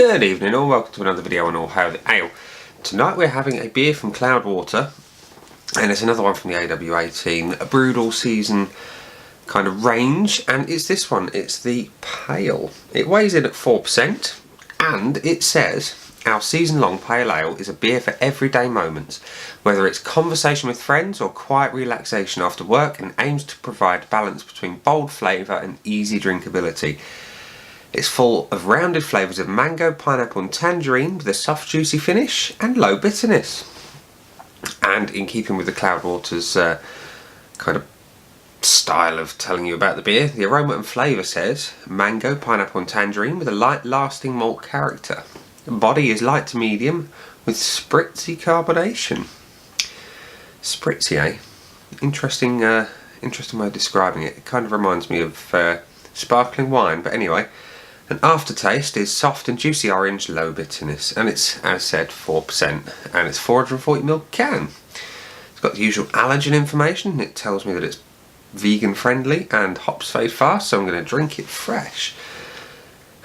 Good evening, all. Welcome to another video on All Hail the Ale. Tonight we're having a beer from Cloudwater, and it's another one from the AW18, a brewed all season kind of range, and it's this one. It's the Pale. It weighs in at 4%, and it says, our season-long Pale Ale is a beer for everyday moments, whether it's conversation with friends or quiet relaxation after work, and aims to provide balance between bold flavour and easy drinkability. It's full of rounded flavours of mango, pineapple and tangerine with a soft juicy finish and low bitterness. And in keeping with the Cloudwater's kind of style of telling you about the beer, the aroma and flavour says mango, pineapple and tangerine with a light lasting malt character. The body is light to medium with spritzy carbonation. Spritzy, eh? Interesting way of describing it. It kind of reminds me of sparkling wine, but anyway. An aftertaste is soft and juicy orange, low bitterness, and it's, as said, 4%, and it's 440ml can. It's got the usual allergen information. It tells me that it's vegan friendly and hops fade fast, so I'm going to drink it fresh.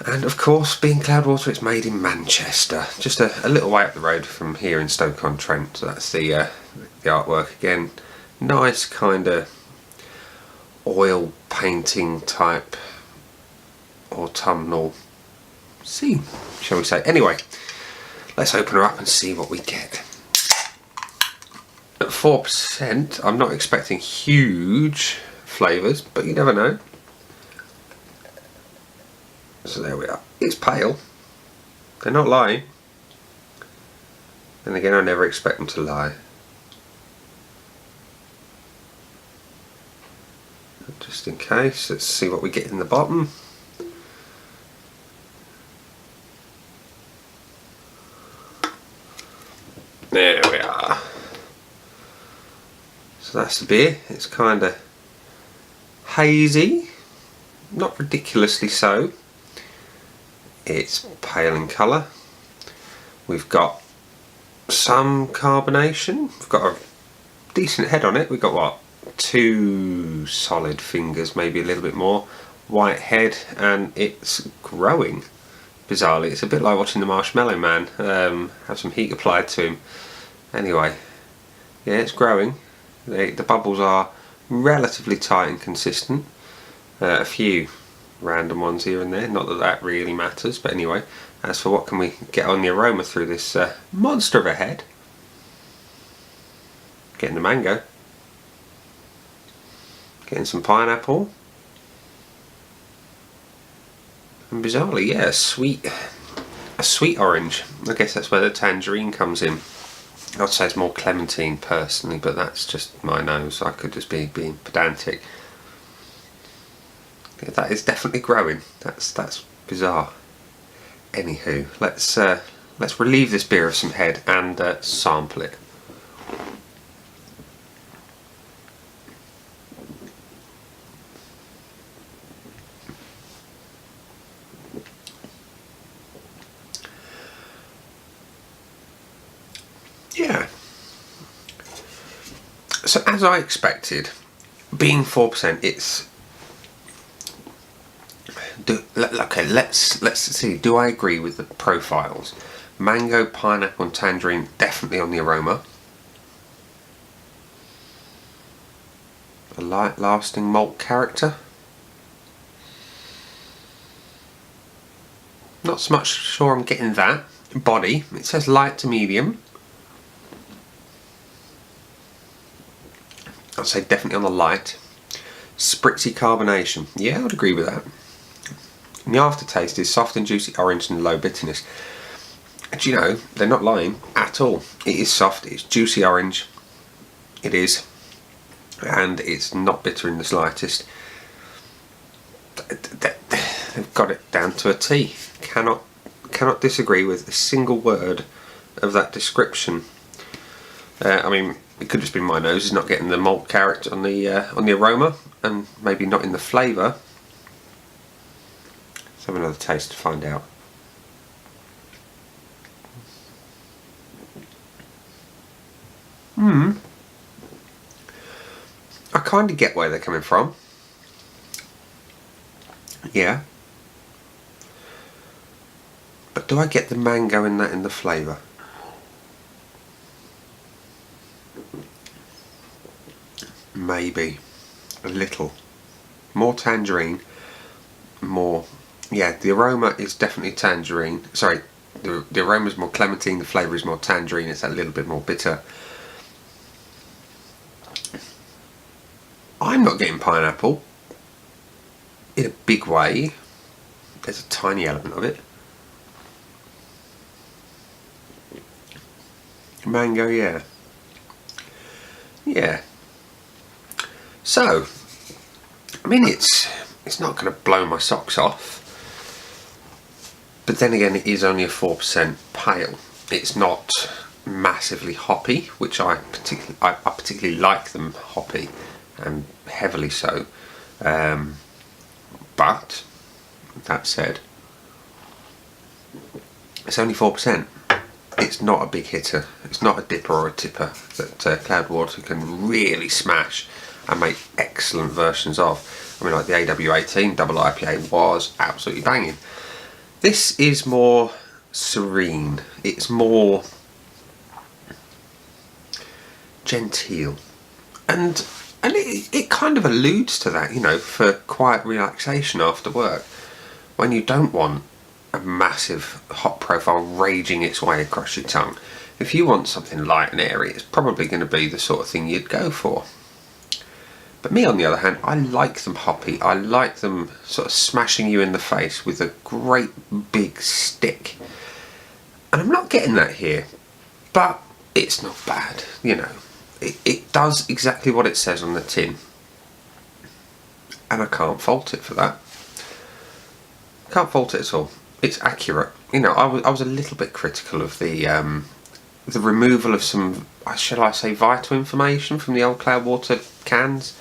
And of course, being Cloudwater, it's made in Manchester, just a little way up the road from here in Stoke-on-Trent. So that's the artwork again. Nice kind of oil painting type autumnal scene, shall we say. Anyway, let's open her up and see what we get. At 4%, I'm not expecting huge flavours, but you never know. So there we are. It's pale. They're not lying. And again, I never expect them to lie. Just in case, let's see what we get in the bottom. There we are. So that's the beer. It's kind of hazy, not ridiculously so. It's pale in colour. We've got some carbonation. We've got a decent head on it. We've got what? 2 solid fingers, maybe a little bit more. White head, and it's growing. Bizarrely, it's a bit like watching the Marshmallow Man have some heat applied to him. Anyway, yeah, it's growing. The bubbles are relatively tight and consistent. A few random ones here and there, not that that really matters, but anyway, as for what can we get on the aroma through this monster of a head, getting the mango, getting some pineapple, and bizarrely, yeah, a sweet orange. I guess that's where the tangerine comes in. I'd say it's more clementine personally, but that's just my nose. I could just be being pedantic. Yeah, that is definitely growing. That's bizarre. Anywho, let's relieve this beer of some head and sample it. Yeah. So as I expected, being 4%, it's. Okay, let's see. Do I agree with the profiles? Mango, pineapple, and tangerine definitely on the aroma. A light, lasting malt character. Not so much sure I'm getting that. Body. It says light to medium. I'd say definitely on the light. Spritzy carbonation. Yeah, I would agree with that. And the aftertaste is soft and juicy orange and low bitterness. And you know, they're not lying at all. It is soft, it's juicy orange. It is. And it's not bitter in the slightest. They've got it down to a T. Cannot disagree with a single word of that description. I mean, it could just be my nose is not getting the malt character on the aroma, and maybe not in the flavour. Let's have another taste to find out. I kind of get where they're coming from. Yeah. But do I get the mango in that in the flavour? Maybe a little more tangerine, more, yeah, the aroma is definitely tangerine, sorry, the aroma is more clementine, the flavour is more tangerine, it's a little bit more bitter. I'm not getting pineapple in a big way, there's a tiny element of it. Mango, yeah. Yeah. So, I mean, it's not going to blow my socks off, but then again, it is only a 4% pale. It's not massively hoppy, which I particularly like them hoppy, and heavily so. But that said, it's only 4%. It's not a big hitter. It's not a dipper or a tipper that Cloudwater can really smash and make excellent versions of. I mean, like the AW18 double IPA was absolutely banging. This is more serene. It's more genteel, and it kind of alludes to that, you know, for quiet relaxation after work, when you don't want a massive hop profile raging its way across your tongue. If you want something light and airy, it's probably going to be the sort of thing you'd go for. But me, on the other hand, I like them hoppy. I like them sort of smashing you in the face with a great big stick. And I'm not getting that here, but it's not bad, you know. It does exactly what it says on the tin. And I can't fault it for that. Can't fault it at all. It's accurate. You know, I was a little bit critical of the removal of some, shall I say, vital information from the old Cloudwater cans.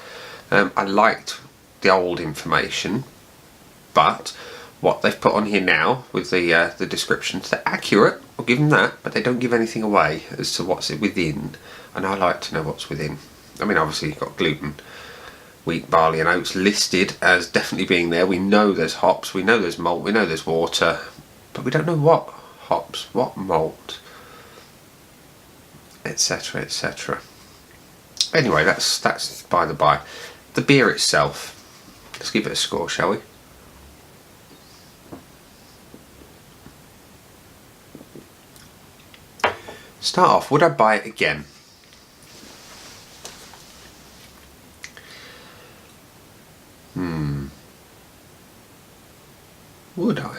I liked the old information, but what they've put on here now with the descriptions, they're accurate, I'll give them that, but they don't give anything away as to what's within, and I like to know what's within. I mean, obviously you've got gluten, wheat, barley and oats listed as definitely being there. We know there's hops, we know there's malt, we know there's water, but we don't know what hops, what malt, etc, etc. Anyway, that's by the by. The beer itself, let's give it a score, shall we? Start off, would I buy it again? Would I?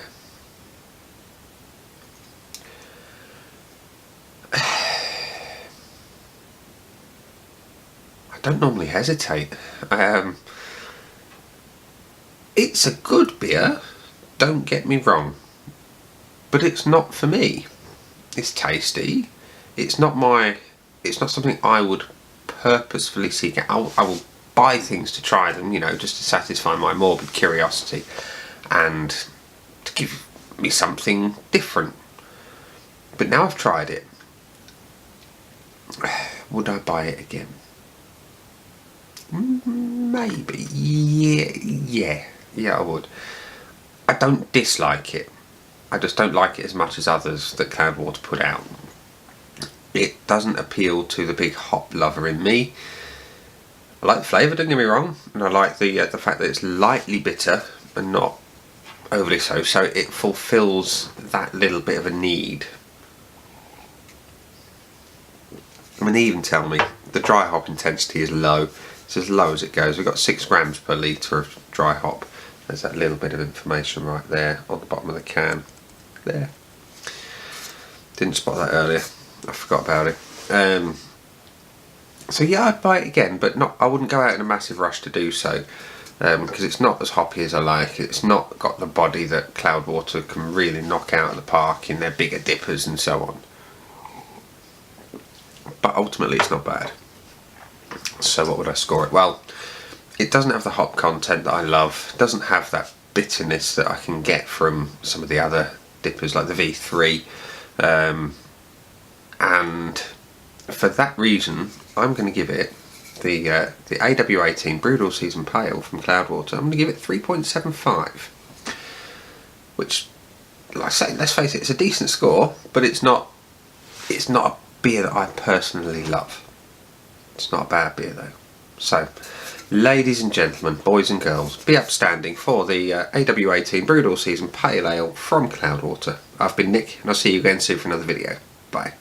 I don't normally hesitate. It's a good beer, don't get me wrong, but it's not for me. It's tasty. It's not something I would purposefully seek out. I will buy things to try them, you know, just to satisfy my morbid curiosity and to give me something different. But now I've tried it, would I buy it again? Maybe. Yeah, I would. I don't dislike it. I just don't like it as much as others that Cloudwater put out. It doesn't appeal to the big hop lover in me. I like the flavour, don't get me wrong, and I like the fact that it's lightly bitter and not overly so, so it fulfills that little bit of a need. I mean, they even tell me the dry hop intensity is low. It's as low as it goes. We've got 6 grams per litre of dry hop. There's that little bit of information right there on the bottom of the can. There. Didn't spot that earlier. I forgot about it. So yeah, I'd buy it again, but I wouldn't go out in a massive rush to do so, because it's not as hoppy as I like. It's not got the body that Cloudwater can really knock out of the park in their bigger dippers and so on. But ultimately it's not bad. So what would I score it? Well, it doesn't have the hop content that I love. It doesn't have that bitterness that I can get from some of the other dippers like the V3. And for that reason, I'm going to give it the AW18 Brewed All Season Pale from Cloudwater. I'm going to give it 3.75, which like I say, let's face it, it's a decent score, but it's not a beer that I personally love. It's not a bad beer though. So, ladies and gentlemen, boys and girls, be upstanding for the AW18 Brewed All Season Pale Ale from Cloudwater. I've been Nick, and I'll see you again soon for another video. Bye.